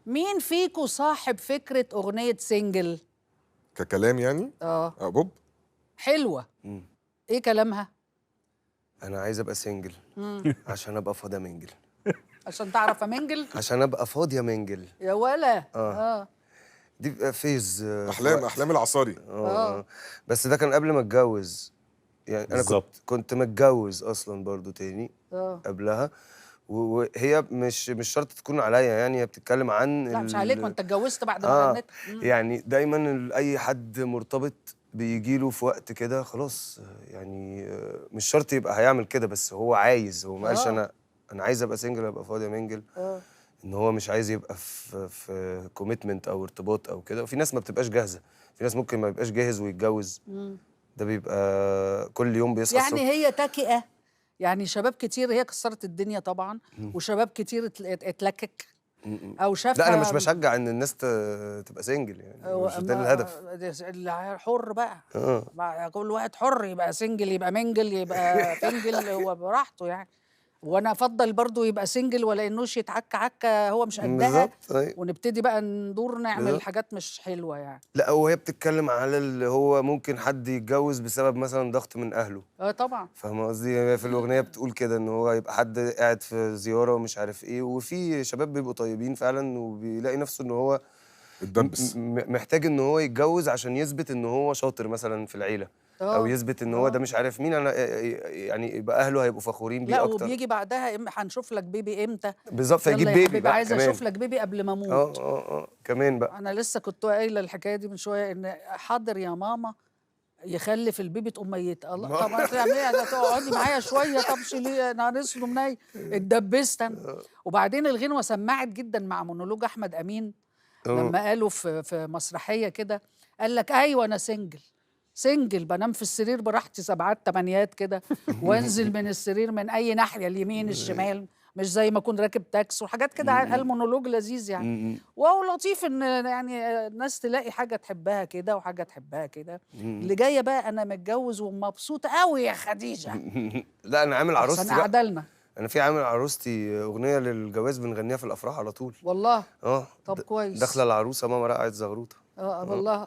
مين فيكو صاحب فكرة أغنية سنجل؟ ككلام يعني؟ بوب. حلوة. إيه كلامها؟ انا عايز ابقى سنجل عشان ابقى فاضيه منجل. عشان تعرف أمنجل؟ عشان ابقى فاضيه منجل. يا ولا. دي بقى فيز احلام العصاري. بس ده كان قبل ما اتجوز. يعني انا كنت متجوز اصلا برضو تاني قبلها. وهي مش شرط تكون عليا، يعني هي بتتكلم عن لا مش عليك، ما انت اتجوزت بعد ما غنيت. يعني دايما اي حد مرتبط بيجيله في وقت كده خلاص، يعني مش شرط يبقى هيعمل كده، بس هو عايز، هو ما قالش انا عايز ابقى سنجل ابقى فاضي منجل. ان هو مش عايز يبقى في كوميتمنت او ارتباط او كده. وفي ناس ما بتبقاش جاهزه، في ناس ممكن ما يبقاش جاهز ويتجوز. ده بيبقى كل يوم بيصحى يعني هي تكئة، يعني شباب كتير هي كسرت الدنيا طبعا، وشباب كتير اتلكك او شافها. لا انا مش بشجع ان الناس تبقى سنجل، يعني مش ده الهدف. حر بقى. كل واحد حر، يبقى سنجل يبقى منجل يبقى فنجل، هو براحته يعني. وانا افضل برضو يبقى سنجل ولا انوش يتعك عكه هو مش قدها، ونبتدي بقى ندور نعمل حاجات مش حلوه يعني. لا وهي بتتكلم على اللي هو ممكن حد يتجوز بسبب مثلا ضغط من اهله. طبعا. فاهمه قصدي؟ هي في الاغنيه بتقول كده ان هو يبقى حد قاعد في زياره ومش عارف ايه، وفي شباب بيبقوا طيبين فعلا وبيلاقي نفسه ان هو محتاج ان هو يتجوز عشان يثبت ان هو شاطر مثلا في العيله، او يثبت ان هو ده مش عارف مين. انا يعني يبقى اهله هيبقوا فخورين بيه اكتر. لا وبيجي بعدها هنشوف لك بيبي امتى بالظبط، فيجيب بيبي بقى عايزه اشوف لك بيبي قبل ما اموت. كمان بقى. انا لسه كنت قايله الحكايه دي من شويه، ان حاضر يا ماما يخلف البيبي تقوم ميته. الله، طب هتعملي ايه؟ تقعدي معايا شويه، طب شيليه انا نصله مني اتدبست انا. وبعدين الغنوه سمعت جدا مع مونولوج احمد امين لما قالوا في مسرحيه كده، قال لك ايوه انا سنجل بنام في السرير براحتي 7 8 كده، وانزل من السرير من اي ناحيه، اليمين الشمال، مش زي ما اكون راكب تاكس وحاجات كده. قال مونولوج لذيذ يعني. وهو لطيف ان يعني الناس تلاقي حاجه تحبها كده وحاجه تحبها كده. اللي جايه بقى انا متجوز ومبسوطه قوي يا خديجه. لا انا عامل عروستي بقى. قعدلنا. انا في عامل عروستي اغنيه للجواز بنغنيها في الافراح على طول. والله. طب كويس. داخله العروسه ماما رقعت زغروطه. والله.